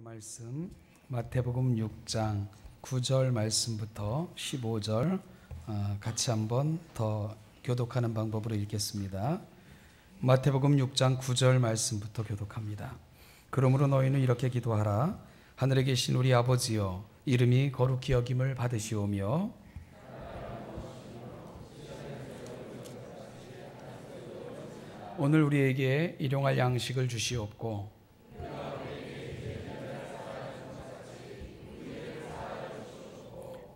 말씀 마태복음 6장 9절 말씀부터 15절 같이 한번 더 교독하는 방법으로 읽겠습니다. 마태복음 6장 9절 말씀부터 교독합니다. 그러므로 너희는 이렇게 기도하라. 하늘에 계신 우리 아버지여, 이름이 거룩히 여김을 받으시오며 오늘 우리에게 일용할 양식을 주시옵고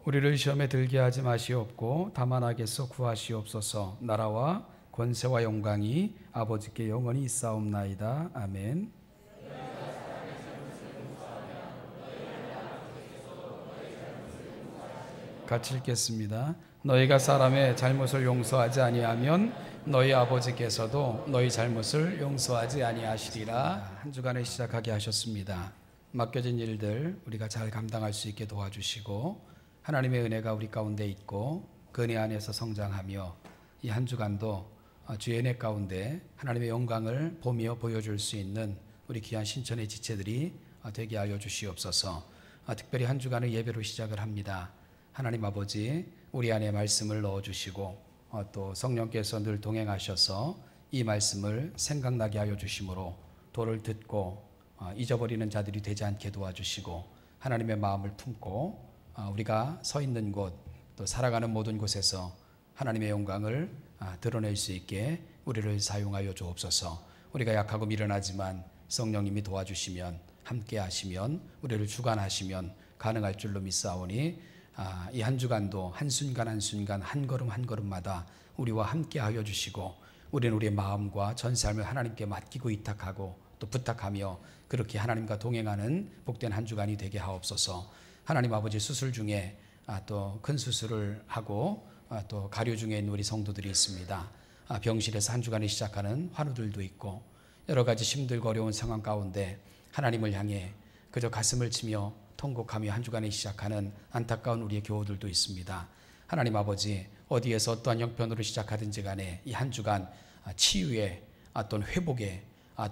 우리를 시험에 들게 하지 마시옵고 다만 악에서 구하시옵소서. 나라와 권세와 영광이 아버지께 영원히 있사옵나이다. 아멘. 같이 읽겠습니다. 너희가 사람의 잘못을 용서하지 아니하면 너희 아버지께서도 너희 잘못을 용서하지 아니하시리라. 한 주간을 시작하게 하셨습니다. 맡겨진 일들 우리가 잘 감당할 수 있게 도와주시고 하나님의 은혜가 우리 가운데 있고 그 은혜 안에서 성장하며 이 한 주간도 주의 은혜 가운데 하나님의 영광을 보며 보여줄 수 있는 우리 귀한 신천의 지체들이 되게 하여 주시옵소서. 특별히 한 주간을 예배로 시작을 합니다. 하나님 아버지, 우리 안에 말씀을 넣어주시고 또 성령께서 늘 동행하셔서 이 말씀을 생각나게 하여 주심으로 도를 듣고 잊어버리는 자들이 되지 않게 도와주시고 하나님의 마음을 품고 우리가 서 있는 곳 또 살아가는 모든 곳에서 하나님의 영광을 드러낼 수 있게 우리를 사용하여 주옵소서. 우리가 약하고 미련하지만 성령님이 도와주시면 함께 하시면 우리를 주관하시면 가능할 줄로 믿사오니 이 한 주간도 한순간 한순간 한 걸음 한 걸음마다 우리와 함께 하여 주시고 우리는 우리의 마음과 전 삶을 하나님께 맡기고 위탁하고 또 부탁하며 그렇게 하나님과 동행하는 복된 한 주간이 되게 하옵소서. 하나님 아버지, 수술 중에 또 큰 수술을 하고 또 가료 중에 있는 우리 성도들이 있습니다. 병실에서 한 주간을 시작하는 환우들도 있고 여러 가지 힘들고 어려운 상황 가운데 하나님을 향해 그저 가슴을 치며 통곡하며 한 주간을 시작하는 안타까운 우리의 교우들도 있습니다. 하나님 아버지, 어디에서 어떠한 형편으로 시작하든지 간에 이 한 주간 치유에 또는 회복에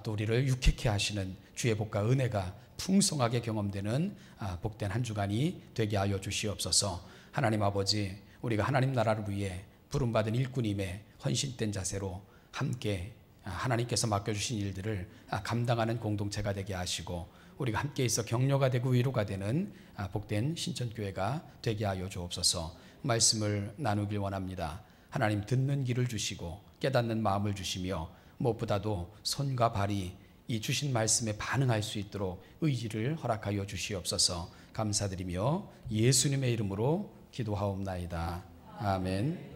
또 우리를 유쾌케 하시는 주의 복과 은혜가 풍성하게 경험되는 복된 한 주간이 되게 하여 주시옵소서. 하나님 아버지, 우리가 하나님 나라를 위해 부름받은 일꾼임에 헌신된 자세로 함께 하나님께서 맡겨주신 일들을 감당하는 공동체가 되게 하시고 우리가 함께 있어 격려가 되고 위로가 되는 복된 신천교회가 되게 하여 주옵소서. 말씀을 나누길 원합니다. 하나님, 듣는 귀를 주시고 깨닫는 마음을 주시며 무엇보다도 손과 발이 이 주신 말씀에 반응할 수 있도록 의지를 허락하여 주시옵소서. 감사드리며 예수님의 이름으로 기도하옵나이다. 아멘.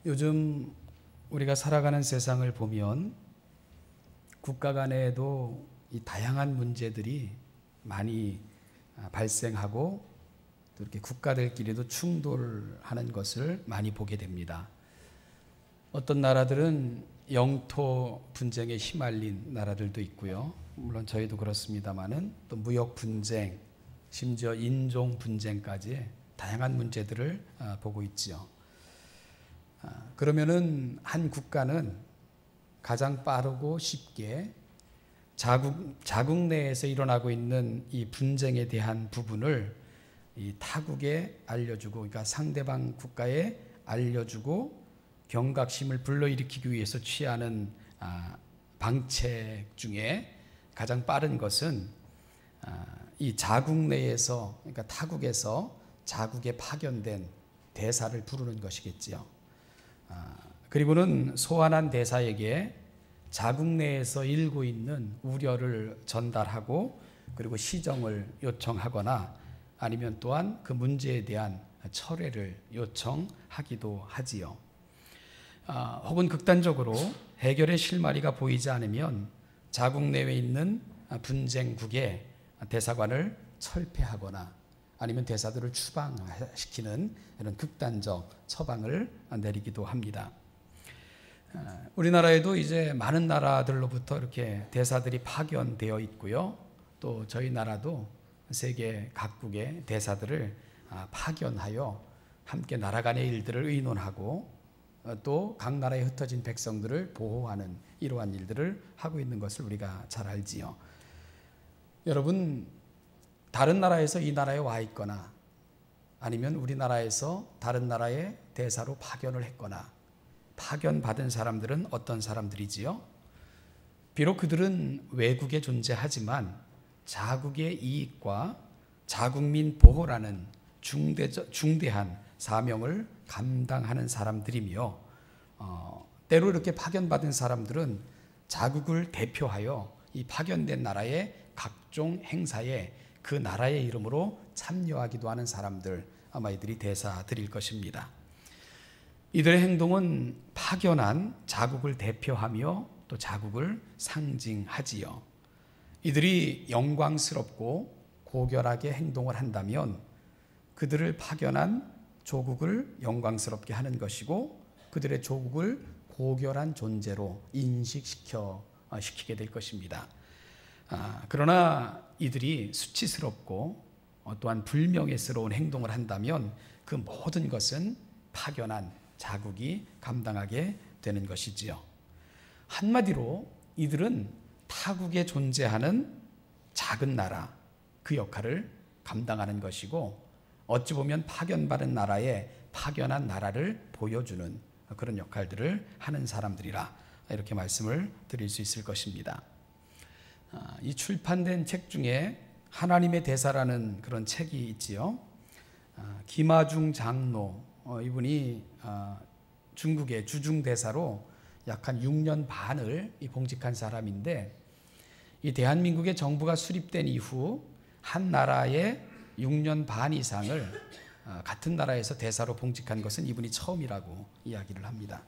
요즘 우리가 살아가는 세상을 보면 국가 간에도 이 다양한 문제들이 많이 발생하고 또 이렇게 국가들끼리도 충돌하는 것을 많이 보게 됩니다. 어떤 나라들은 영토 분쟁에 휘말린 나라들도 있고요. 물론 저희도 그렇습니다만은 또 무역 분쟁, 심지어 인종 분쟁까지 다양한 문제들을 보고 있지요. 그러면은 한 국가는 가장 빠르고 쉽게 자국 내에서 일어나고 있는 이 분쟁에 대한 부분을 이 타국에 알려주고, 그러니까 상대방 국가에 알려주고 경각심을 불러일으키기 위해서 취하는 방책 중에 가장 빠른 것은 이 자국 내에서, 그러니까 타국에서 자국에 파견된 대사를 부르는 것이겠지요. 그리고는 소환한 대사에게 자국 내에서 일고 있는 우려를 전달하고 그리고 시정을 요청하거나 아니면 또한 그 문제에 대한 철회를 요청하기도 하지요. 혹은 극단적으로 해결의 실마리가 보이지 않으면 자국 내에 있는 분쟁국의 대사관을 철폐하거나 아니면 대사들을 추방시키는 이런 극단적 처방을 내리기도 합니다. 우리나라에도 이제 많은 나라들로부터 이렇게 대사들이 파견되어 있고요. 또 저희 나라도 세계 각국의 대사들을 파견하여 함께 나라 간의 일들을 의논하고 또 각 나라에 흩어진 백성들을 보호하는 이러한 일들을 하고 있는 것을 우리가 잘 알지요. 여러분, 다른 나라에서 이 나라에 와 있거나 아니면 우리나라에서 다른 나라에 대사로 파견을 했거나 파견받은 사람들은 어떤 사람들이지요? 비록 그들은 외국에 존재하지만 자국의 이익과 자국민 보호라는 중대한 사명을 감당하는 사람들이며 때로 이렇게 파견받은 사람들은 자국을 대표하여 이 파견된 나라의 각종 행사에 그 나라의 이름으로 참여하기도 하는 사람들, 아마 이들이 대사들일 것입니다. 이들의 행동은 파견한 자국을 대표하며 또 자국을 상징하지요. 이들이 영광스럽고 고결하게 행동을 한다면 그들을 파견한 조국을 영광스럽게 하는 것이고 그들의 조국을 고결한 존재로 인식시키게 될 것입니다. 그러나 이들이 수치스럽고 또한 불명예스러운 행동을 한다면 그 모든 것은 파견한 자국이 감당하게 되는 것이지요. 한마디로 이들은 타국에 존재하는 작은 나라, 그 역할을 감당하는 것이고 어찌 보면 파견받은 나라에 파견한 나라를 보여주는 그런 역할들을 하는 사람들이라 이렇게 말씀을 드릴 수 있을 것입니다. 이 출판된 책 중에 하나님의 대사라는 그런 책이 있지요. 김아중 장로, 이분이 중국의 주중대사로 약 한 6년 반을 봉직한 사람인데 이 대한민국의 정부가 수립된 이후 한 나라의 6년 반 이상을 같은 나라에서 대사로 봉직한 것은 이분이 처음이라고 이야기를 합니다.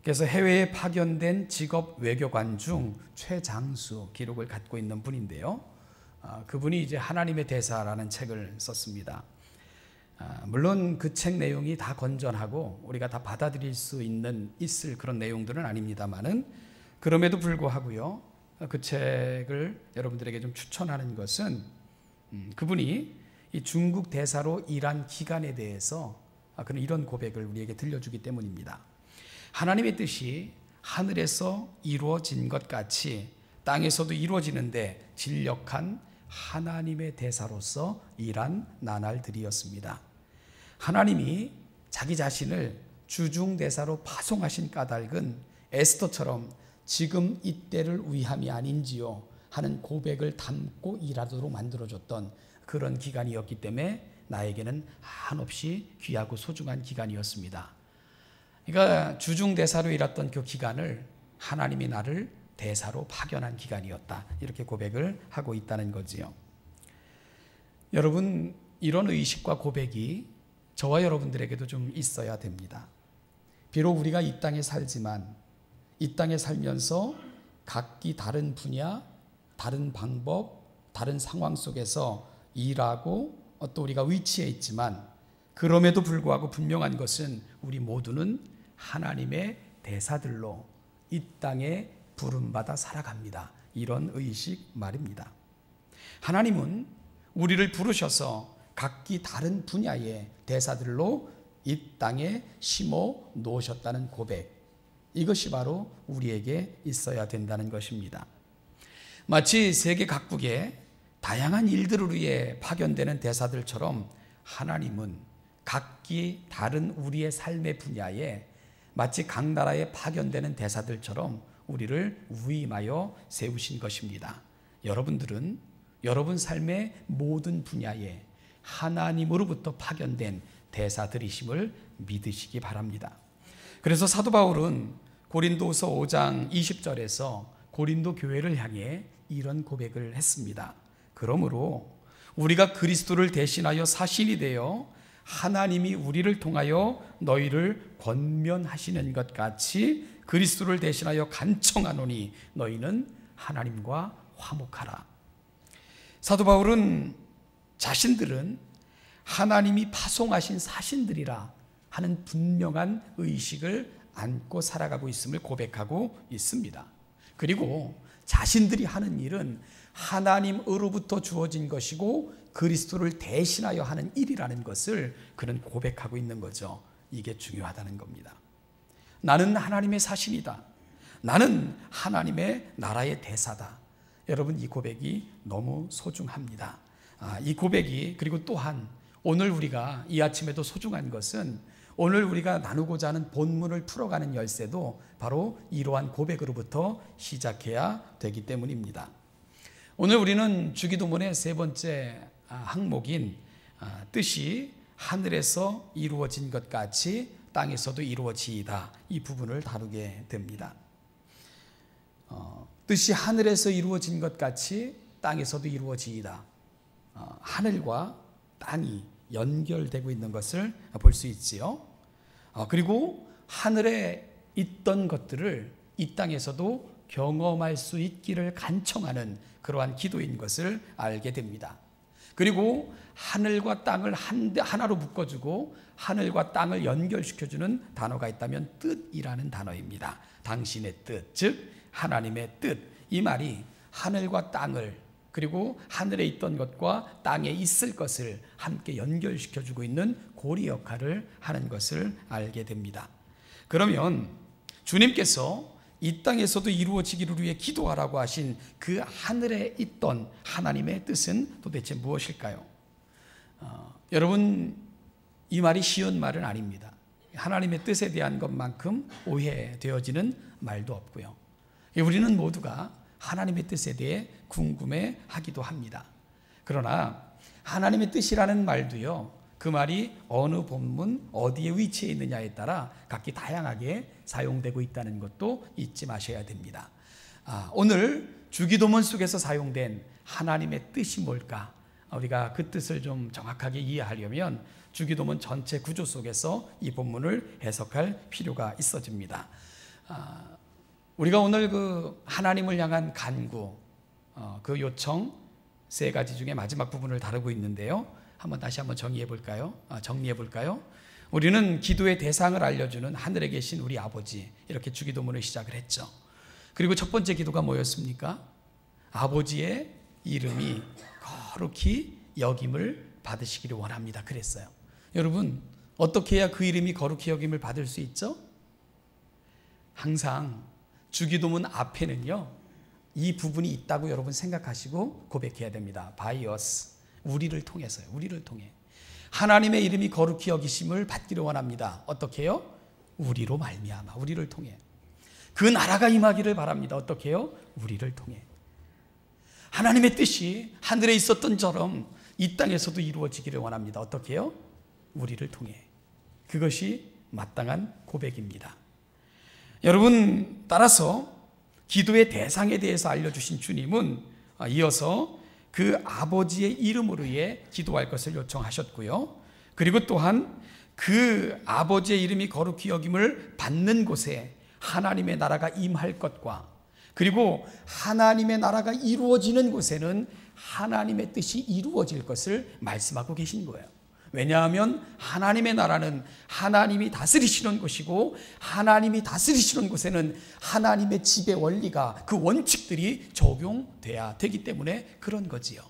그래서 해외에 파견된 직업 외교관 중 최장수 기록을 갖고 있는 분인데요. 그분이 이제 하나님의 대사라는 책을 썼습니다. 물론 그 책 내용이 다 건전하고 우리가 다 받아들일 수 있을 그런 내용들은 아닙니다만은 그럼에도 불구하고요. 그 책을 여러분들에게 좀 추천하는 것은 그분이 이 중국 대사로 일한 기간에 대해서 그런 이런 고백을 우리에게 들려주기 때문입니다. 하나님의 뜻이 하늘에서 이루어진 것 같이 땅에서도 이루어지는데 진력한 하나님의 대사로서 일한 나날들이었습니다. 하나님이 자기 자신을 주중대사로 파송하신 까닭은 에스더처럼 지금 이때를 위함이 아닌지요 하는 고백을 담고 일하도록 만들어줬던 그런 기간이었기 때문에 나에게는 한없이 귀하고 소중한 기간이었습니다. 그러니까 주중대사로 일했던 그 기간을 하나님이 나를 대사로 파견한 기간이었다. 이렇게 고백을 하고 있다는 거지요. 여러분, 이런 의식과 고백이 저와 여러분들에게도 좀 있어야 됩니다. 비록 우리가 이 땅에 살지만 이 땅에 살면서 각기 다른 분야, 다른 방법, 다른 상황 속에서 일하고 또 우리가 위치해 있지만 그럼에도 불구하고 분명한 것은 우리 모두는 하나님의 대사들로 이 땅에 부름받아 살아갑니다. 이런 의식 말입니다. 하나님은 우리를 부르셔서 각기 다른 분야의 대사들로 이 땅에 심어 놓으셨다는 고백, 이것이 바로 우리에게 있어야 된다는 것입니다. 마치 세계 각국에 다양한 일들을 위해 파견되는 대사들처럼 하나님은 각기 다른 우리의 삶의 분야에 마치 각 나라에 파견되는 대사들처럼 우리를 위임하여 세우신 것입니다. 여러분들은 여러분 삶의 모든 분야에 하나님으로부터 파견된 대사들이심을 믿으시기 바랍니다. 그래서 사도 바울은 고린도후서 5장 20절에서 고린도 교회를 향해 이런 고백을 했습니다. 그러므로 우리가 그리스도를 대신하여 사신이 되어 하나님이 우리를 통하여 너희를 권면하시는 것 같이 그리스도를 대신하여 간청하노니 너희는 하나님과 화목하라. 사도 바울은 자신들은 하나님이 파송하신 사신들이라 하는 분명한 의식을 안고 살아가고 있음을 고백하고 있습니다. 그리고 자신들이 하는 일은 하나님으로부터 주어진 것이고 그리스도를 대신하여 하는 일이라는 것을 그는 고백하고 있는 거죠. 이게 중요하다는 겁니다. 나는 하나님의 사신이다. 나는 하나님의 나라의 대사다. 여러분, 이 고백이 너무 소중합니다. 이 고백이, 그리고 또한 오늘 우리가 이 아침에도 소중한 것은 오늘 우리가 나누고자 하는 본문을 풀어가는 열쇠도 바로 이러한 고백으로부터 시작해야 되기 때문입니다. 오늘 우리는 주기도문의 세 번째 항목인 뜻이 하늘에서 이루어진 것 같이 땅에서도 이루어지이다, 이 부분을 다루게 됩니다. 뜻이 하늘에서 이루어진 것 같이 땅에서도 이루어지이다. 하늘과 땅이 연결되고 있는 것을 볼 수 있지요. 그리고 하늘에 있던 것들을 이 땅에서도 경험할 수 있기를 간청하는 그러한 기도인 것을 알게 됩니다. 그리고 하늘과 땅을 하나로 묶어주고 하늘과 땅을 연결시켜주는 단어가 있다면 뜻이라는 단어입니다. 당신의 뜻, 즉 하나님의 뜻. 이 말이 하늘과 땅을, 그리고 하늘에 있던 것과 땅에 있을 것을 함께 연결시켜주고 있는 고리 역할을 하는 것을 알게 됩니다. 그러면 주님께서 이 땅에서도 이루어지기를 위해 기도하라고 하신 그 하늘에 있던 하나님의 뜻은 도대체 무엇일까요? 여러분, 이 말이 쉬운 말은 아닙니다. 하나님의 뜻에 대한 것만큼 오해되어지는 말도 없고요. 우리는 모두가 하나님의 뜻에 대해 궁금해하기도 합니다. 그러나 하나님의 뜻이라는 말도요, 그 말이 어느 본문 어디에 위치해 있느냐에 따라 각기 다양하게 사용되고 있다는 것도 잊지 마셔야 됩니다. 오늘 주기도문 속에서 사용된 하나님의 뜻이 뭘까? 우리가 그 뜻을 좀 정확하게 이해하려면 주기도문 전체 구조 속에서 이 본문을 해석할 필요가 있어집니다. 우리가 오늘 그 하나님을 향한 간구, 그 요청 세 가지 중에 마지막 부분을 다루고 있는데요. 다시 한번 정리해 볼까요? 우리는 기도의 대상을 알려주는 하늘에 계신 우리 아버지, 이렇게 주기도문을 시작을 했죠. 그리고 첫 번째 기도가 뭐였습니까? 아버지의 이름이 거룩히 여김을 받으시기를 원합니다. 그랬어요. 여러분, 어떻게 해야 그 이름이 거룩히 여김을 받을 수 있죠? 항상 주기도문 앞에는요, 이 부분이 있다고 여러분 생각하시고 고백해야 됩니다. By us, 우리를 통해서요. 우리를 통해 하나님의 이름이 거룩히 여기심을 받기를 원합니다. 어떻게 해요? 우리로 말미암아, 우리를 통해 그 나라가 임하기를 바랍니다. 어떻게 해요? 우리를 통해 하나님의 뜻이 하늘에 있었던 처럼 이 땅에서도 이루어지기를 원합니다. 어떻게 해요? 우리를 통해. 그것이 마땅한 고백입니다. 여러분, 따라서 기도의 대상에 대해서 알려주신 주님은 이어서 그 아버지의 이름으로 해 기도할 것을 요청하셨고요. 그리고 또한 그 아버지의 이름이 거룩히 여김을 받는 곳에 하나님의 나라가 임할 것과, 그리고 하나님의 나라가 이루어지는 곳에는 하나님의 뜻이 이루어질 것을 말씀하고 계신 거예요. 왜냐하면 하나님의 나라는 하나님이 다스리시는 곳이고, 하나님이 다스리시는 곳에는 하나님의 지배 원리가, 그 원칙들이 적용돼야 되기 때문에 그런 거지요.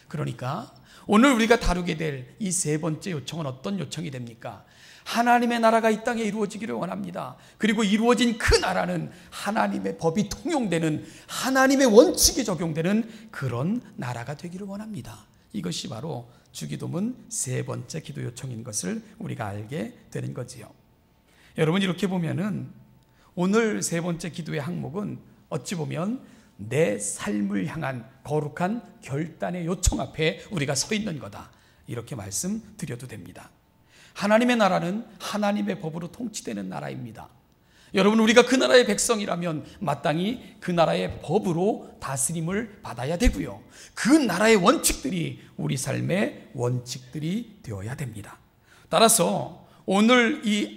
그러니까 오늘 우리가 다루게 될 이 세 번째 요청은 어떤 요청이 됩니까? 하나님의 나라가 이 땅에 이루어지기를 원합니다. 그리고 이루어진 그 나라는 하나님의 법이 통용되는, 하나님의 원칙이 적용되는 그런 나라가 되기를 원합니다. 이것이 바로 주기도문 세 번째 기도 요청인 것을 우리가 알게 되는 거지요. 여러분, 이렇게 보면은 오늘 세 번째 기도의 항목은 어찌 보면 내 삶을 향한 거룩한 결단의 요청 앞에 우리가 서 있는 거다, 이렇게 말씀드려도 됩니다. 하나님의 나라는 하나님의 법으로 통치되는 나라입니다. 여러분, 우리가 그 나라의 백성이라면 마땅히 그 나라의 법으로 다스림을 받아야 되고요. 그 나라의 원칙들이 우리 삶의 원칙들이 되어야 됩니다. 따라서 오늘 이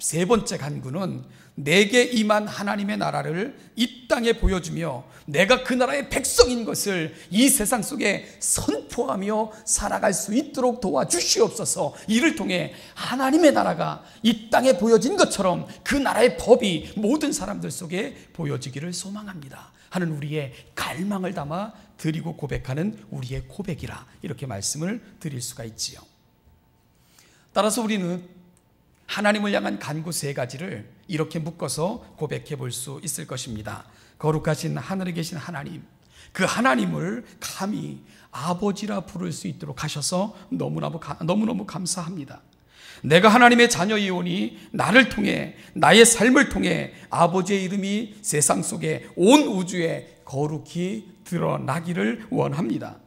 세 번째 간구는 내게 임한 하나님의 나라를 이 땅에 보여주며 내가 그 나라의 백성인 것을 이 세상 속에 선포하며 살아갈 수 있도록 도와주시옵소서. 이를 통해 하나님의 나라가 이 땅에 보여진 것처럼 그 나라의 법이 모든 사람들 속에 보여지기를 소망합니다 하는 우리의 갈망을 담아 드리고 고백하는 우리의 고백이라 이렇게 말씀을 드릴 수가 있지요. 따라서 우리는 하나님을 향한 간구 세 가지를 이렇게 묶어서 고백해 볼 수 있을 것입니다. 거룩하신 하늘에 계신 하나님, 그 하나님을 감히 아버지라 부를 수 있도록 하셔서 너무너무 감사합니다. 내가 하나님의 자녀이오니 나를 통해, 나의 삶을 통해 아버지의 이름이 세상 속에 온 우주에 거룩히 드러나기를 원합니다.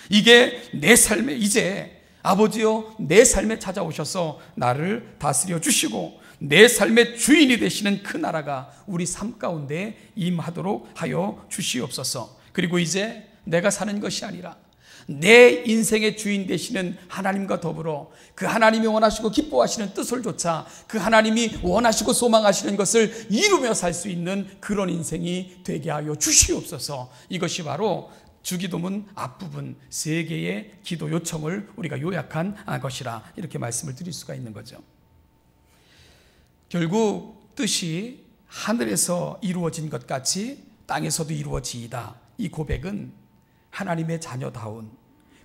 이게 내 삶에, 이제 아버지여 내 삶에 찾아오셔서 나를 다스려 주시고 내 삶의 주인이 되시는 그 나라가 우리 삶 가운데 임하도록 하여 주시옵소서. 그리고 이제 내가 사는 것이 아니라 내 인생의 주인 되시는 하나님과 더불어 그 하나님이 원하시고 기뻐하시는 뜻을 좇아 그 하나님이 원하시고 소망하시는 것을 이루며 살 수 있는 그런 인생이 되게 하여 주시옵소서. 이것이 바로 주기도문 앞부분 세 개의 기도 요청을 우리가 요약한 것이라 이렇게 말씀을 드릴 수가 있는 거죠. 결국 뜻이 하늘에서 이루어진 것 같이 땅에서도 이루어지이다. 이 고백은 하나님의 자녀다운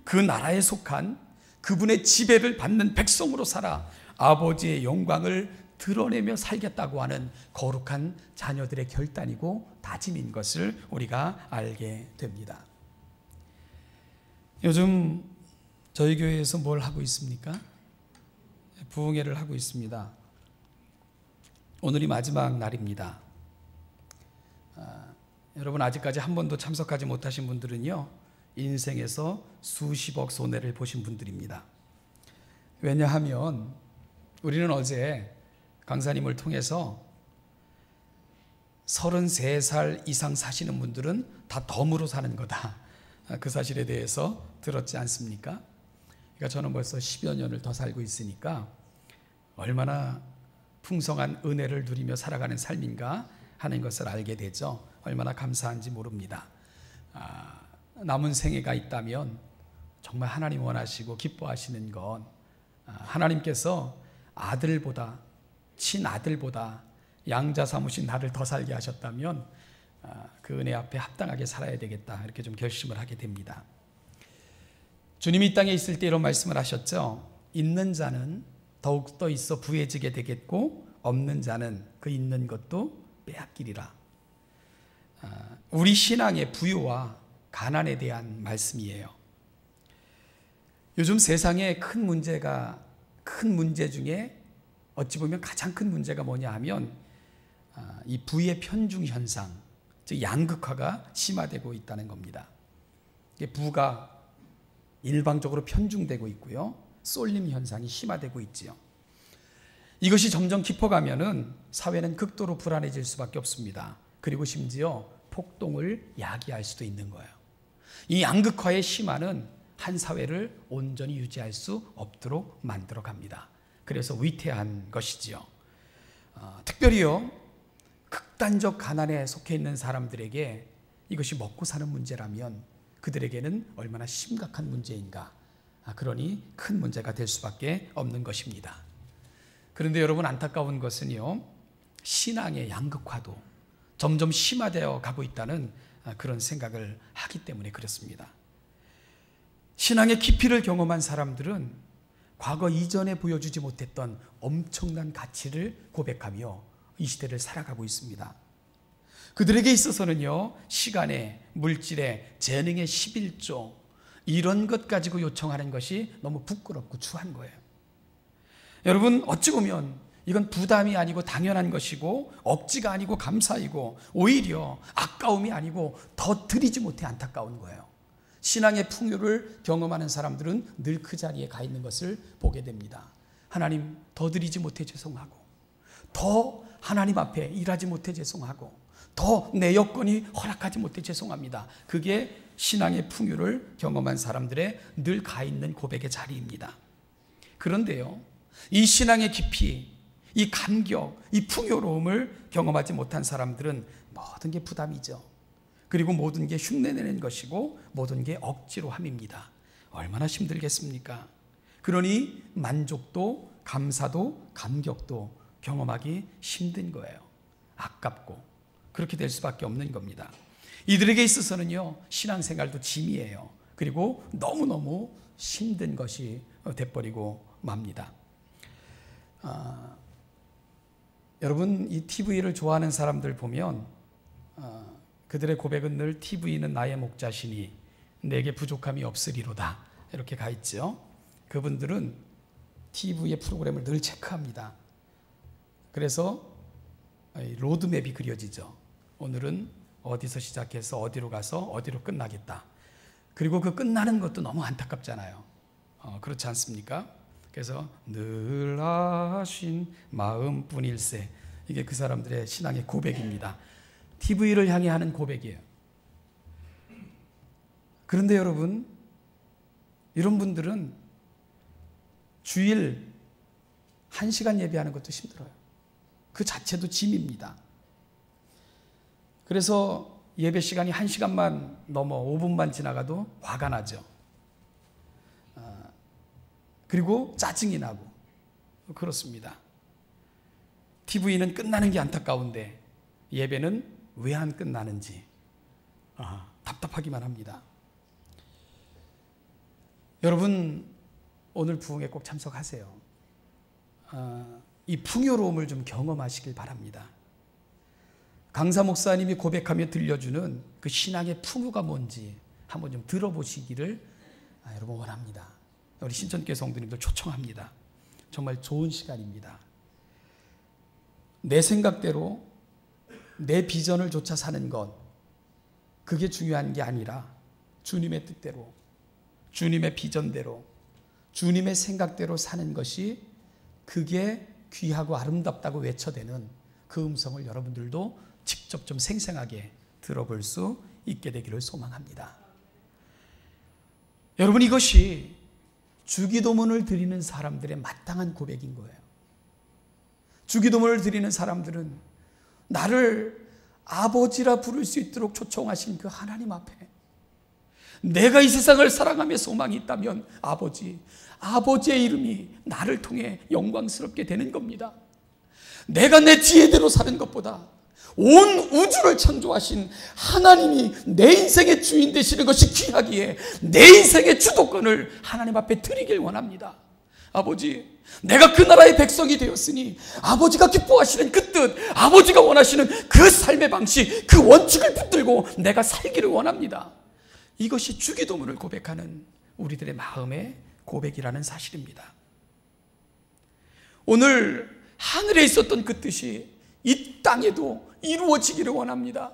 그 나라에 속한 그분의 지배를 받는 백성으로 살아 아버지의 영광을 드러내며 살겠다고 하는 거룩한 자녀들의 결단이고 다짐인 것을 우리가 알게 됩니다. 요즘 저희 교회에서 뭘 하고 있습니까? 부흥회를 하고 있습니다. 오늘이 마지막 날입니다. 여러분 아직까지 한 번도 참석하지 못하신 분들은요, 인생에서 수십억 손해를 보신 분들입니다. 왜냐하면 우리는 어제 강사님을 통해서 33살 이상 사시는 분들은 다 덤으로 사는 거다, 그 사실에 대해서 들었지 않습니까? 그러니까 저는 벌써 10여 년을 더 살고 있으니까 얼마나 풍성한 은혜를 누리며 살아가는 삶인가 하는 것을 알게 되죠. 얼마나 감사한지 모릅니다. 남은 생애가 있다면 정말 하나님 원하시고 기뻐하시는 건 하나님께서 아들보다, 친아들보다 양자 삼으신 나를 더 살게 하셨다면 그 은혜 앞에 합당하게 살아야 되겠다, 이렇게 좀 결심을 하게 됩니다. 주님이 이 땅에 있을 때 이런 말씀을 하셨죠. 있는 자는 더욱더 있어 부해지게 되겠고 없는 자는 그 있는 것도 빼앗기리라. 우리 신앙의 부유와 가난에 대한 말씀이에요. 요즘 세상에 큰 문제 중에 어찌 보면 가장 큰 문제가 뭐냐 하면 이 부의 편중 현상, 즉 양극화가 심화되고 있다는 겁니다. 부가 일방적으로 편중되고 있고요, 쏠림 현상이 심화되고 있지요. 이것이 점점 깊어가면은 사회는 극도로 불안해질 수밖에 없습니다. 그리고 심지어 폭동을 야기할 수도 있는 거예요. 이 양극화의 심화는 한 사회를 온전히 유지할 수 없도록 만들어 갑니다. 그래서 위태한 것이지요. 특별히요, 극단적 가난에 속해 있는 사람들에게 이것이 먹고 사는 문제라면 그들에게는 얼마나 심각한 문제인가. 그러니 큰 문제가 될 수밖에 없는 것입니다. 그런데 여러분, 안타까운 것은요, 신앙의 양극화도 점점 심화되어 가고 있다는 그런 생각을 하기 때문에 그렇습니다. 신앙의 깊이를 경험한 사람들은 과거 이전에 보여주지 못했던 엄청난 가치를 고백하며 이 시대를 살아가고 있습니다. 그들에게 있어서는요, 시간에, 물질에, 재능의 11조 이런 것 가지고 요청하는 것이 너무 부끄럽고 추한 거예요. 여러분, 어찌 보면 이건 부담이 아니고 당연한 것이고 억지가 아니고 감사이고 오히려 아까움이 아니고 더 드리지 못해 안타까운 거예요. 신앙의 풍요를 경험하는 사람들은 늘 그 자리에 가 있는 것을 보게 됩니다. 하나님, 더 드리지 못해 죄송하고, 더 하나님 앞에 일하지 못해 죄송하고, 더 내 여건이 허락하지 못해 죄송합니다. 그게 신앙의 풍요를 경험한 사람들의 늘 가 있는 고백의 자리입니다. 그런데요, 이 신앙의 깊이, 이 감격, 이 풍요로움을 경험하지 못한 사람들은 모든 게 부담이죠. 그리고 모든 게 흉내내는 것이고 모든 게 억지로 함입니다. 얼마나 힘들겠습니까? 그러니 만족도, 감사도, 감격도 경험하기 힘든 거예요. 아깝고 그렇게 될 수밖에 없는 겁니다. 이들에게 있어서는요, 신앙생활도 짐이에요. 그리고 너무너무 힘든 것이 돼버리고 맙니다. 여러분, 이 TV를 좋아하는 사람들 보면 그들의 고백은 늘 TV는 나의 목자시니 내게 부족함이 없으리로다, 이렇게 가 있죠. 그분들은 TV의 프로그램을 늘 체크합니다. 그래서 로드맵이 그려지죠. 오늘은 어디서 시작해서 어디로 가서 어디로 끝나겠다. 그리고 그 끝나는 것도 너무 안타깝잖아요. 그렇지 않습니까? 그래서 늘 하신 마음뿐일세, 이게 그 사람들의 신앙의 고백입니다. TV를 향해 하는 고백이에요. 그런데 여러분, 이런 분들은 주일 1시간 예배하는 것도 힘들어요. 그 자체도 짐입니다. 그래서 예배 시간이 1시간만 넘어 5분만 지나가도 화가 나죠. 그리고 짜증이 나고 그렇습니다. TV는 끝나는 게 안타까운데 예배는 왜 안 끝나는지 답답하기만 합니다. 여러분, 오늘 부흥에 꼭 참석하세요. 이 풍요로움을 좀 경험하시길 바랍니다. 강사 목사님이 고백하며 들려주는 그 신앙의 풍요가 뭔지 한번 좀 들어보시기를 여러분 원합니다. 우리 신천교회 성도님들 초청합니다. 정말 좋은 시간입니다. 내 생각대로 내 비전을 쫓아 사는 것, 그게 중요한 게 아니라 주님의 뜻대로, 주님의 비전대로, 주님의 생각대로 사는 것이, 그게 귀하고 아름답다고 외쳐대는 그 음성을 여러분들도 직접 좀 생생하게 들어볼 수 있게 되기를 소망합니다. 여러분, 이것이 주기도문을 드리는 사람들의 마땅한 고백인 거예요. 주기도문을 드리는 사람들은 나를 아버지라 부를 수 있도록 초청하신 그 하나님 앞에 내가 이 세상을 사랑하며 소망이 있다면 아버지의 이름이 나를 통해 영광스럽게 되는 겁니다. 내가 내 지혜대로 사는 것보다 온 우주를 창조하신 하나님이 내 인생의 주인 되시는 것이 귀하기에 내 인생의 주도권을 하나님 앞에 드리길 원합니다. 아버지, 내가 그 나라의 백성이 되었으니 아버지가 기뻐하시는 그 뜻, 아버지가 원하시는 그 삶의 방식, 그 원칙을 붙들고 내가 살기를 원합니다. 이것이 주기도문을 고백하는 우리들의 마음의 고백이라는 사실입니다. 오늘 하늘에 있었던 그 뜻이 이 땅에도 이루어지기를 원합니다.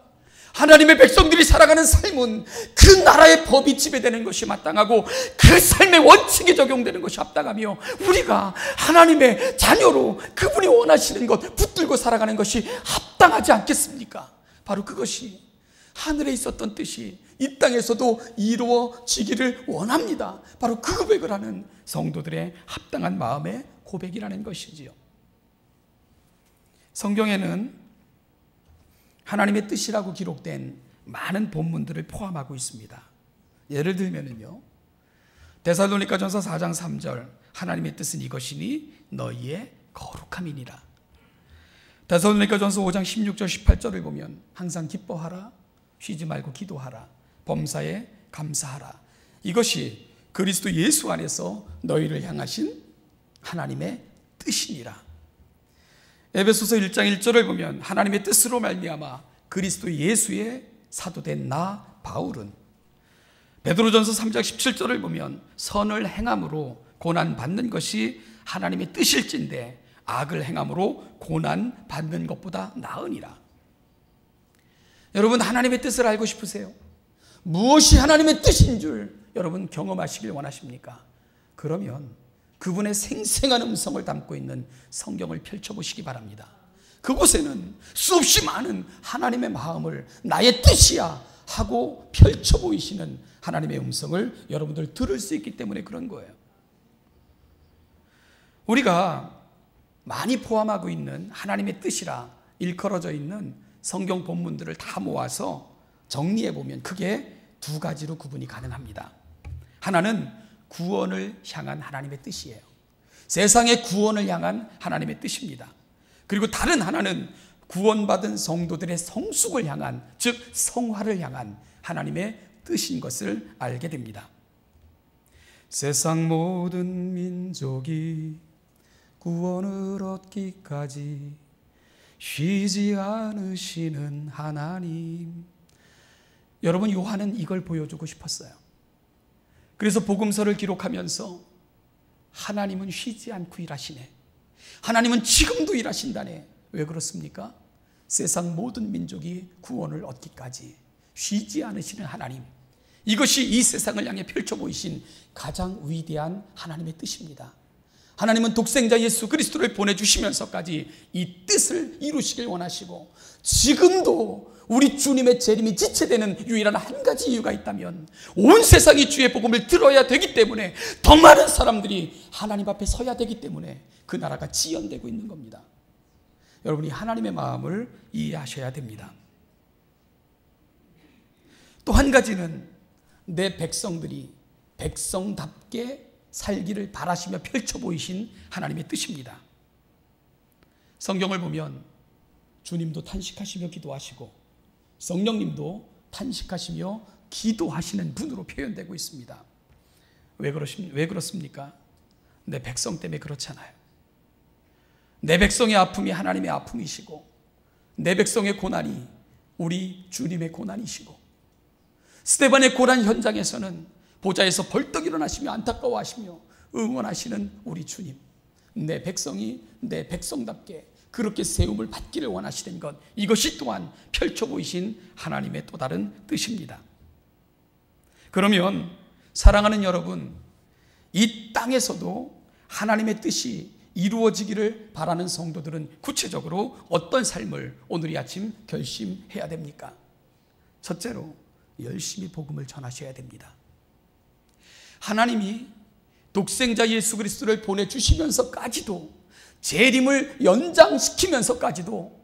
하나님의 백성들이 살아가는 삶은 그 나라의 법이 지배되는 것이 마땅하고 그 삶의 원칙이 적용되는 것이 합당하며, 우리가 하나님의 자녀로 그분이 원하시는 것 붙들고 살아가는 것이 합당하지 않겠습니까? 바로 그것이 하늘에 있었던 뜻이 이 땅에서도 이루어지기를 원합니다. 바로 그 고백을 하는 성도들의 합당한 마음의 고백이라는 것이지요. 성경에는 하나님의 뜻이라고 기록된 많은 본문들을 포함하고 있습니다. 예를 들면요, 데살로니가전서 4장 3절, 하나님의 뜻은 이것이니 너희의 거룩함이니라. 데살로니가전서 5장 16절 18절을 보면 항상 기뻐하라, 쉬지 말고 기도하라, 범사에 감사하라. 이것이 그리스도 예수 안에서 너희를 향하신 하나님의 뜻이니라. 에베소서 1장 1절을 보면 하나님의 뜻으로 말미암아 그리스도 예수의 사도된 나 바울은, 베드로전서 3장 17절을 보면 선을 행함으로 고난 받는 것이 하나님의 뜻일진데 악을 행함으로 고난 받는 것보다 나으니라. 여러분, 하나님의 뜻을 알고 싶으세요? 무엇이 하나님의 뜻인 줄 여러분 경험하시길 원하십니까? 그러면 그분의 생생한 음성을 담고 있는 성경을 펼쳐보시기 바랍니다. 그곳에는 수없이 많은 하나님의 마음을 나의 뜻이야 하고 펼쳐 보이시는 하나님의 음성을 여러분들 들을 수 있기 때문에 그런 거예요. 우리가 많이 포함하고 있는 하나님의 뜻이라 일컬어져 있는 성경 본문들을 다 모아서 정리해 보면 크게 두 가지로 구분이 가능합니다. 하나는 구원을 향한 하나님의 뜻이에요. 세상의 구원을 향한 하나님의 뜻입니다. 그리고 다른 하나는 구원받은 성도들의 성숙을 향한, 즉 성화를 향한 하나님의 뜻인 것을 알게 됩니다. 세상 모든 민족이 구원을 얻기까지 쉬지 않으시는 하나님. 여러분, 요한은 이걸 보여주고 싶었어요. 그래서 복음서를 기록하면서 하나님은 쉬지 않고 일하시네, 하나님은 지금도 일하신다네. 왜 그렇습니까? 세상 모든 민족이 구원을 얻기까지 쉬지 않으시는 하나님, 이것이 이 세상을 향해 펼쳐 보이신 가장 위대한 하나님의 뜻입니다. 하나님은 독생자 예수 그리스도를 보내주시면서까지 이 뜻을 이루시길 원하시고, 지금도 우리 주님의 재림이 지체되는 유일한 한 가지 이유가 있다면 온 세상이 주의 복음을 들어야 되기 때문에, 더 많은 사람들이 하나님 앞에 서야 되기 때문에 그 나라가 지연되고 있는 겁니다. 여러분이 하나님의 마음을 이해하셔야 됩니다. 또 한 가지는 내 백성들이 백성답게 살기를 바라시며 펼쳐 보이신 하나님의 뜻입니다. 성경을 보면 주님도 탄식하시며 기도하시고 성령님도 탄식하시며 기도하시는 분으로 표현되고 있습니다. 왜 그렇습니까? 내 백성 때문에 그렇잖아요. 내 백성의 아픔이 하나님의 아픔이시고, 내 백성의 고난이 우리 주님의 고난이시고, 스데반의 고난 현장에서는 보좌에서 벌떡 일어나시며 안타까워하시며 응원하시는 우리 주님, 내 백성이 내 백성답게 그렇게 세움을 받기를 원하시는 것, 이것이 또한 펼쳐 보이신 하나님의 또 다른 뜻입니다. 그러면 사랑하는 여러분, 이 땅에서도 하나님의 뜻이 이루어지기를 바라는 성도들은 구체적으로 어떤 삶을 오늘 이 아침 결심해야 됩니까? 첫째로 열심히 복음을 전하셔야 됩니다. 하나님이 독생자 예수 그리스도를 보내주시면서까지도, 재림을 연장시키면서까지도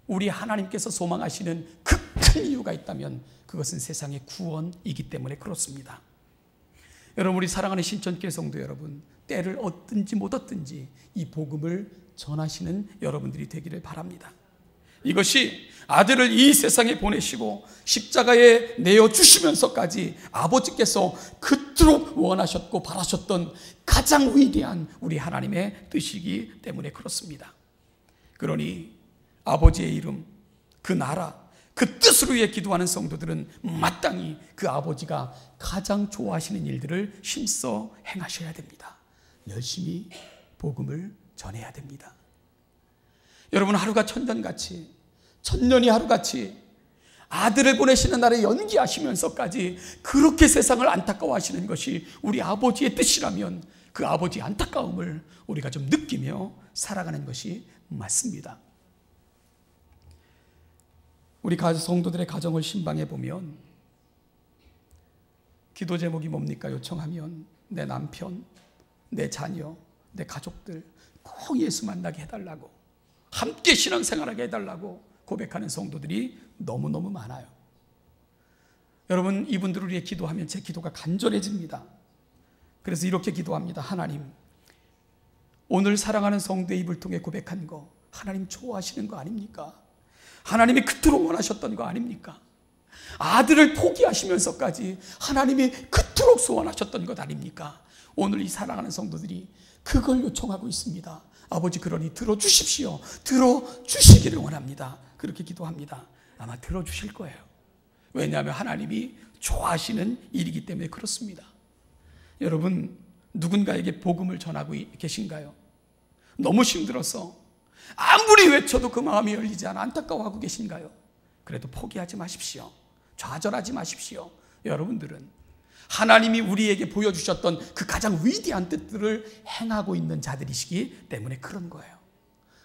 우리 하나님께서 소망하시는 그 큰 이유가 있다면 그것은 세상의 구원이기 때문에 그렇습니다. 여러분, 우리 사랑하는 신천교회 성도 여러분, 때를 얻든지 못 얻든지 이 복음을 전하시는 여러분들이 되기를 바랍니다. 이것이 아들을 이 세상에 보내시고 십자가에 내어주시면서까지 아버지께서 그토록 원하셨고 바라셨던 가장 위대한 우리 하나님의 뜻이기 때문에 그렇습니다. 그러니 아버지의 이름, 그 나라, 그 뜻을 위해 기도하는 성도들은 마땅히 그 아버지가 가장 좋아하시는 일들을 힘써 행하셔야 됩니다. 열심히 복음을 전해야 됩니다. 여러분, 하루가 천년같이, 천년이 하루같이 아들을 보내시는 날에 연기하시면서까지 그렇게 세상을 안타까워하시는 것이 우리 아버지의 뜻이라면 그 아버지의 안타까움을 우리가 좀 느끼며 살아가는 것이 맞습니다. 우리 성도들의 가정을 신방해 보면 기도 제목이 뭡니까? 요청하면 내 남편, 내 자녀, 내 가족들 꼭 예수 만나게 해달라고, 함께 신앙생활하게 해달라고 고백하는 성도들이 너무너무 많아요. 여러분, 이분들을 위해 기도하면 제 기도가 간절해집니다. 그래서 이렇게 기도합니다. 하나님, 오늘 사랑하는 성도의 입을 통해 고백한 거 하나님 좋아하시는 거 아닙니까? 하나님이 그토록 원하셨던 거 아닙니까? 아들을 포기하시면서까지 하나님이 그토록 소원하셨던 것 아닙니까? 오늘 이 사랑하는 성도들이 그걸 요청하고 있습니다. 아버지, 그러니 들어주십시오. 들어주시기를 원합니다. 그렇게 기도합니다. 아마 들어주실 거예요. 왜냐하면 하나님이 좋아하시는 일이기 때문에 그렇습니다. 여러분, 누군가에게 복음을 전하고 계신가요? 너무 힘들어서 아무리 외쳐도 그 마음이 열리지 않아 안타까워하고 계신가요? 그래도 포기하지 마십시오. 좌절하지 마십시오. 여러분들은 하나님이 우리에게 보여주셨던 그 가장 위대한 뜻들을 행하고 있는 자들이시기 때문에 그런 거예요.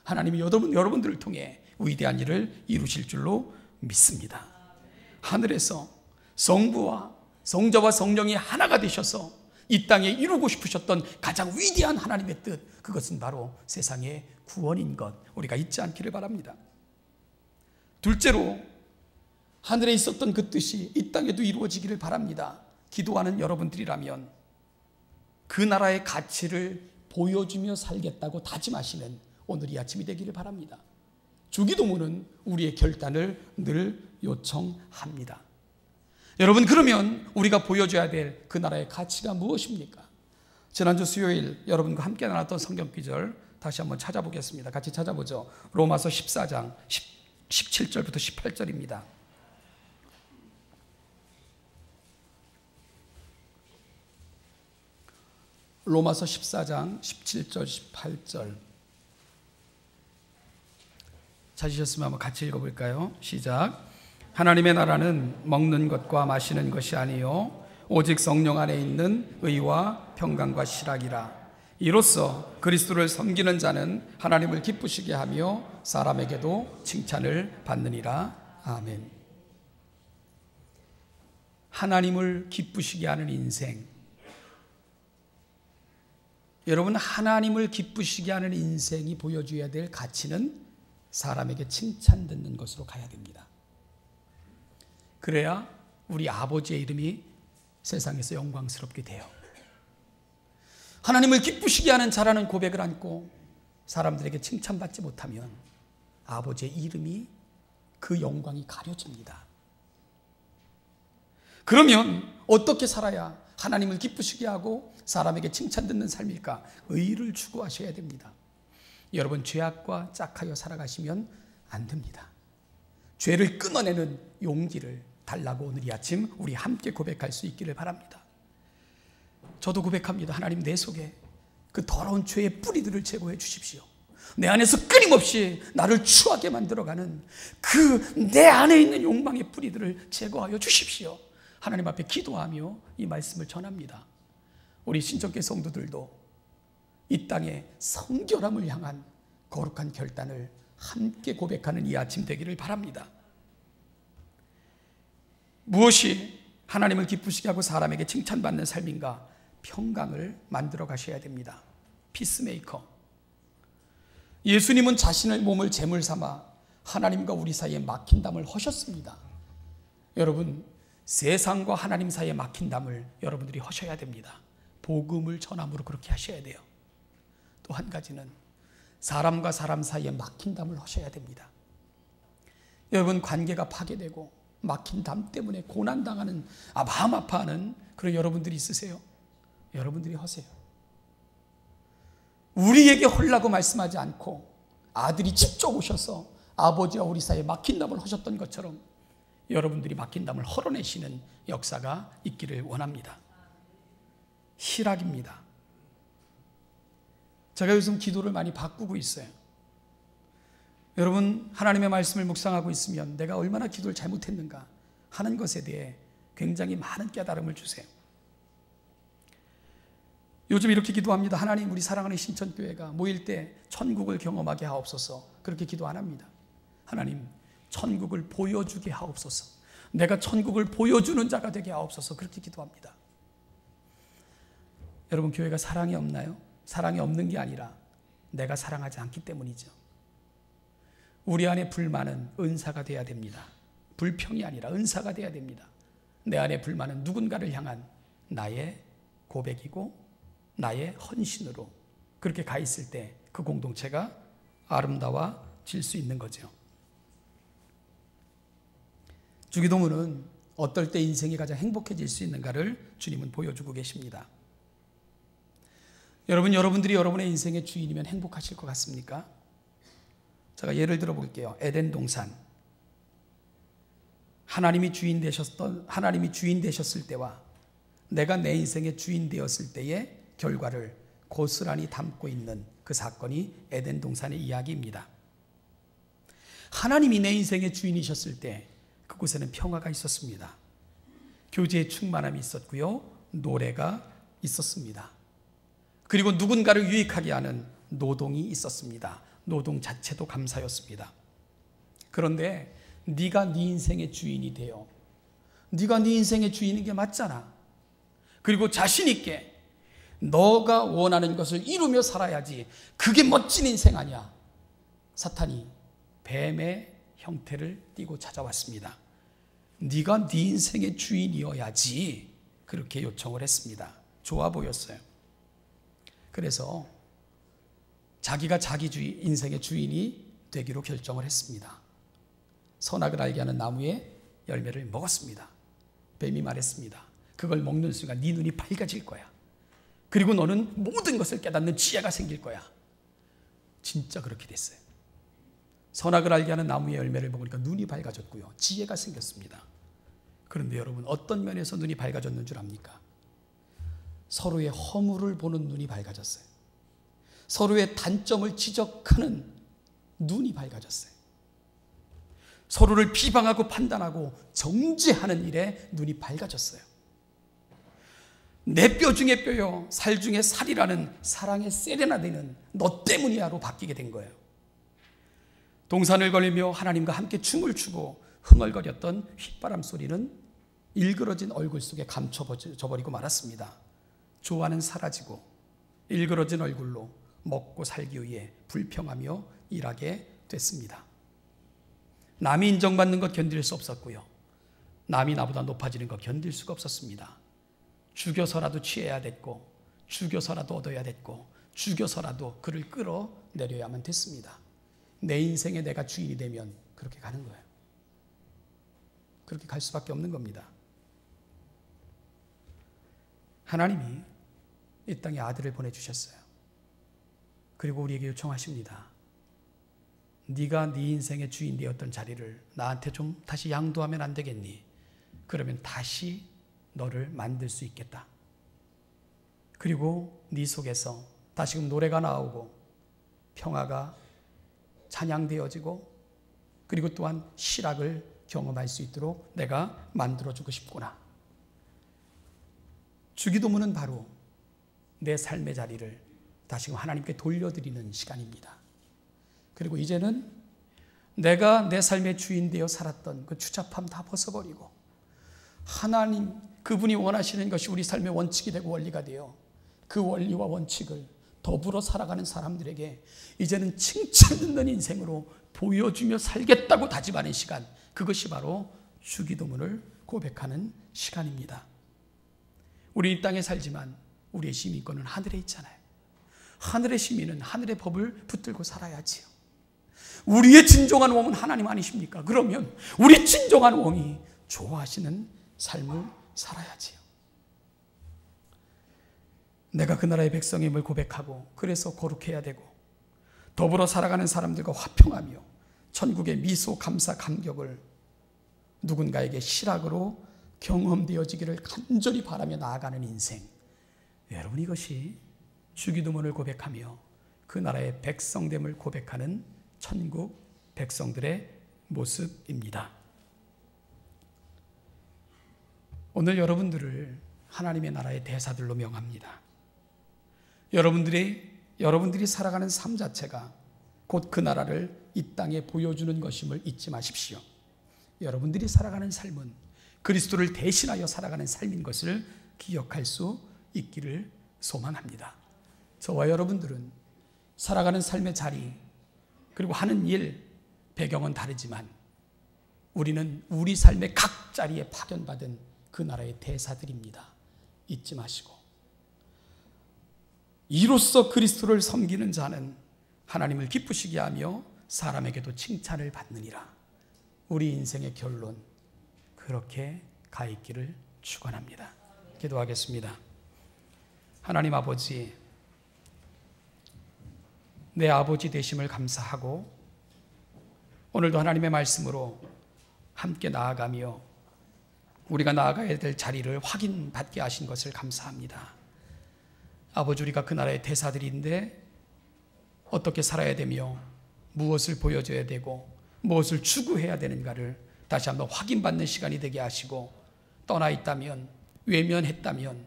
하나님이 여러분들을 통해 위대한 일을 이루실 줄로 믿습니다. 하늘에서 성부와 성자와 성령이 하나가 되셔서 이 땅에 이루고 싶으셨던 가장 위대한 하나님의 뜻, 그것은 바로 세상의 구원인 것 우리가 잊지 않기를 바랍니다. 둘째로, 하늘에 있었던 그 뜻이 이 땅에도 이루어지기를 바랍니다. 기도하는 여러분들이라면 그 나라의 가치를 보여주며 살겠다고 다짐하시는 오늘 이 아침이 되기를 바랍니다. 주기도문은 우리의 결단을 늘 요청합니다. 여러분, 그러면 우리가 보여줘야 될 그 나라의 가치가 무엇입니까? 지난주 수요일 여러분과 함께 나눴던 성경 구절 다시 한번 찾아보겠습니다. 같이 찾아보죠. 로마서 14장 17절부터 18절입니다. 로마서 14장 17절 18절 찾으셨으면 한번 같이 읽어볼까요? 시작. 하나님의 나라는 먹는 것과 마시는 것이 아니요 오직 성령 안에 있는 의와 평강과 실학이라. 이로써 그리스도를 섬기는 자는 하나님을 기쁘시게 하며 사람에게도 칭찬을 받느니라. 아멘. 하나님을 기쁘시게 하는 인생. 여러분, 하나님을 기쁘시게 하는 인생이 보여줘야 될 가치는 사람에게 칭찬 듣는 것으로 가야 됩니다. 그래야 우리 아버지의 이름이 세상에서 영광스럽게 돼요. 하나님을 기쁘시게 하는 자라는 고백을 안고 사람들에게 칭찬받지 못하면 아버지의 이름이, 그 영광이 가려집니다. 그러면 어떻게 살아야 하나님을 기쁘시게 하고 사람에게 칭찬 듣는 삶일까? 의를 추구하셔야 됩니다. 여러분, 죄악과 짝하여 살아가시면 안 됩니다. 죄를 끊어내는 용기를 달라고 오늘 이 아침 우리 함께 고백할 수 있기를 바랍니다. 저도 고백합니다. 하나님, 내 속에 그 더러운 죄의 뿌리들을 제거해 주십시오. 내 안에서 끊임없이 나를 추하게 만들어가는 그 내 안에 있는 욕망의 뿌리들을 제거하여 주십시오. 하나님 앞에 기도하며 이 말씀을 전합니다. 우리 신정계 성도들도 이 땅의 성결함을 향한 거룩한 결단을 함께 고백하는 이 아침 되기를 바랍니다. 무엇이 하나님을 기쁘시게 하고 사람에게 칭찬받는 삶인가? 평강을 만들어 가셔야 됩니다. 피스메이커. 예수님은 자신의 몸을 제물 삼아 하나님과 우리 사이에 막힌 담을 허셨습니다. 여러분, 세상과 하나님 사이에 막힌 담을 여러분들이 허셔야 됩니다. 복음을 전함으로 그렇게 하셔야 돼요. 또 한 가지는 사람과 사람 사이에 막힌 담을 허셔야 됩니다. 여러분, 관계가 파괴되고 막힌 담 때문에 고난당하는, 마음 아파하는 그런 여러분들이 있으세요? 여러분들이 허세요. 우리에게 헐라고 말씀하지 않고 아들이 직접 오셔서 아버지와 우리 사이에 막힌 담을 허셨던 것처럼 여러분들이 막힌 담을 헐어내시는 역사가 있기를 원합니다. 실학입니다. 제가 요즘 기도를 많이 바꾸고 있어요. 여러분, 하나님의 말씀을 묵상하고 있으면 내가 얼마나 기도를 잘못했는가 하는 것에 대해 굉장히 많은 깨달음을 주세요. 요즘 이렇게 기도합니다. 하나님, 우리 사랑하는 신천교회가 모일 때 천국을 경험하게 하옵소서. 그렇게 기도 안 합니다. 하나님, 천국을 보여주게 하옵소서. 내가 천국을 보여주는 자가 되게 하옵소서. 그렇게 기도합니다. 여러분, 교회가 사랑이 없나요? 사랑이 없는 게 아니라 내가 사랑하지 않기 때문이죠. 우리 안에 불만은 은사가 돼야 됩니다. 불평이 아니라 은사가 돼야 됩니다. 내 안에 불만은 누군가를 향한 나의 고백이고 나의 헌신으로 그렇게 가 있을 때 그 공동체가 아름다워질 수 있는 거죠. 주기도문은 어떨 때 인생이 가장 행복해질 수 있는가를 주님은 보여주고 계십니다. 여러분들이 여러분의 인생의 주인이면 행복하실 것 같습니까? 제가 예를 들어 볼게요. 에덴 동산. 하나님이 주인 되셨을 때와 내가 내 인생의 주인 되었을 때의 결과를 고스란히 담고 있는 그 사건이 에덴 동산의 이야기입니다. 하나님이 내 인생의 주인이셨을 때 그곳에는 평화가 있었습니다. 교제의 충만함이 있었고요. 노래가 있었습니다. 그리고 누군가를 유익하게 하는 노동이 있었습니다. 노동 자체도 감사였습니다. 그런데 네가 네 인생의 주인이 되어 네가 네 인생의 주인인 게 맞잖아. 그리고 자신 있게 너가 원하는 것을 이루며 살아야지. 그게 멋진 인생 아니야. 사탄이 뱀의 형태를 띠고 찾아왔습니다. 네가 네 인생의 주인이어야지, 그렇게 요청을 했습니다. 좋아 보였어요. 그래서 자기가 자기 인생의 주인이 되기로 결정을 했습니다. 선악을 알게 하는 나무의 열매를 먹었습니다. 뱀이 말했습니다. 그걸 먹는 순간 네 눈이 밝아질 거야. 그리고 너는 모든 것을 깨닫는 지혜가 생길 거야. 진짜 그렇게 됐어요. 선악을 알게 하는 나무의 열매를 먹으니까 눈이 밝아졌고요, 지혜가 생겼습니다. 그런데 여러분, 어떤 면에서 눈이 밝아졌는 줄 압니까? 서로의 허물을 보는 눈이 밝아졌어요. 서로의 단점을 지적하는 눈이 밝아졌어요. 서로를 비방하고 판단하고 정죄하는 일에 눈이 밝아졌어요. 내 뼈 중에 뼈요, 살 중에 살이라는 사랑의 세레나데는 너 때문이야로 바뀌게 된 거예요. 동산을 걸으며 하나님과 함께 춤을 추고 흥얼거렸던 휘바람 소리는 일그러진 얼굴 속에 감춰져버리고 말았습니다. 조화는 사라지고 일그러진 얼굴로 먹고 살기 위해 불평하며 일하게 됐습니다. 남이 인정받는 것 견딜 수 없었고요, 남이 나보다 높아지는 것 견딜 수가 없었습니다. 죽여서라도 취해야 됐고, 죽여서라도 얻어야 됐고, 죽여서라도 그를 끌어내려야만 됐습니다. 내 인생에 내가 주인이 되면 그렇게 가는 거예요. 그렇게 갈 수밖에 없는 겁니다. 하나님이 이 땅에 아들을 보내주셨어요. 그리고 우리에게 요청하십니다. 네가 네 인생의 주인 되었던 자리를 나한테 좀 다시 양도하면 안 되겠니? 그러면 다시 너를 만들 수 있겠다. 그리고 네 속에서 다시금 노래가 나오고 평화가 찬양되어지고, 그리고 또한 실학을 경험할 수 있도록 내가 만들어주고 싶구나. 주기도문은 바로 내 삶의 자리를 다시금 하나님께 돌려드리는 시간입니다. 그리고 이제는 내가 내 삶의 주인 되어 살았던 그 추잡함 다 벗어버리고, 하나님 그분이 원하시는 것이 우리 삶의 원칙이 되고 원리가 되어 그 원리와 원칙을 더불어 살아가는 사람들에게 이제는 칭찬 듣는 인생으로 보여주며 살겠다고 다짐하는 시간, 그것이 바로 주기도문을 고백하는 시간입니다. 우리 이 땅에 살지만 우리의 시민권은 하늘에 있잖아요. 하늘의 시민은 하늘의 법을 붙들고 살아야지요. 우리의 진정한 왕은 하나님 아니십니까? 그러면 우리 진정한 왕이 좋아하시는 삶을 살아야지요. 내가 그 나라의 백성임을 고백하고, 그래서 거룩해야 되고, 더불어 살아가는 사람들과 화평하며 천국의 미소, 감사, 감격을 누군가에게 실학으로 경험되어지기를 간절히 바라며 나아가는 인생, 여러분, 이것이 주기도문을 고백하며 그 나라의 백성됨을 고백하는 천국 백성들의 모습입니다. 오늘 여러분들을 하나님의 나라의 대사들로 명합니다. 여러분들이 살아가는 삶 자체가 곧 그 나라를 이 땅에 보여주는 것임을 잊지 마십시오. 여러분들이 살아가는 삶은 그리스도를 대신하여 살아가는 삶인 것을 기억할 수 있기를 소망합니다. 저와 여러분들은 살아가는 삶의 자리, 그리고 하는 일, 배경은 다르지만 우리는 우리 삶의 각 자리에 파견받은 그 나라의 대사들입니다. 잊지 마시고, 이로써 그리스도를 섬기는 자는 하나님을 기쁘시게 하며 사람에게도 칭찬을 받느니라. 우리 인생의 결론, 그렇게 가 있기를 축원합니다. 기도하겠습니다. 하나님 아버지, 내 아버지 되심을 감사하고 오늘도 하나님의 말씀으로 함께 나아가며 우리가 나아가야 될 자리를 확인받게 하신 것을 감사합니다. 아버지, 우리가 그 나라의 대사들인데 어떻게 살아야 되며 무엇을 보여줘야 되고 무엇을 추구해야 되는가를 다시 한번 확인받는 시간이 되게 하시고, 떠나 있다면, 외면했다면,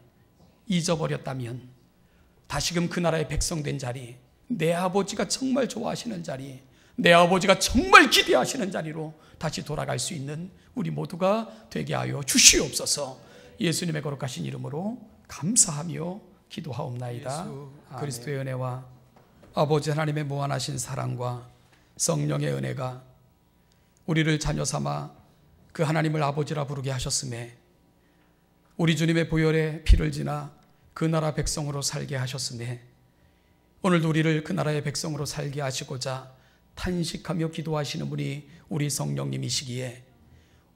잊어버렸다면 다시금 그 나라의 백성 된 자리, 내 아버지가 정말 좋아하시는 자리, 내 아버지가 정말 기대하시는 자리로 다시 돌아갈 수 있는 우리 모두가 되게 하여 주시옵소서. 예수님의 거룩하신 이름으로 감사하며 기도하옵나이다. 그리스도의 은혜와 아버지 하나님의 무한하신 사랑과 성령의 은혜가 우리를 자녀 삼아 그 하나님을 아버지라 부르게 하셨음에 우리 주님의 보혈에 피를 지나 그 나라 백성으로 살게 하셨음에 오늘도 우리를 그 나라의 백성으로 살게 하시고자 탄식하며 기도하시는 분이 우리 성령님이시기에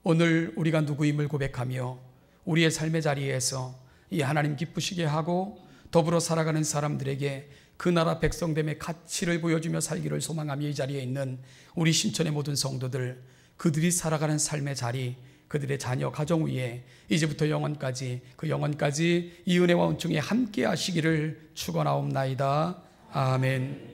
오늘 우리가 누구임을 고백하며 우리의 삶의 자리에서 이 하나님 기쁘시게 하고 더불어 살아가는 사람들에게 그 나라 백성됨의 가치를 보여주며 살기를 소망하며 이 자리에 있는 우리 신천의 모든 성도들, 그들이 살아가는 삶의 자리, 그들의 자녀 가정 위에 이제부터 영원까지 그 영원까지 이 은혜와 은총에 함께 하시기를 축원하옵나이다. 아멘.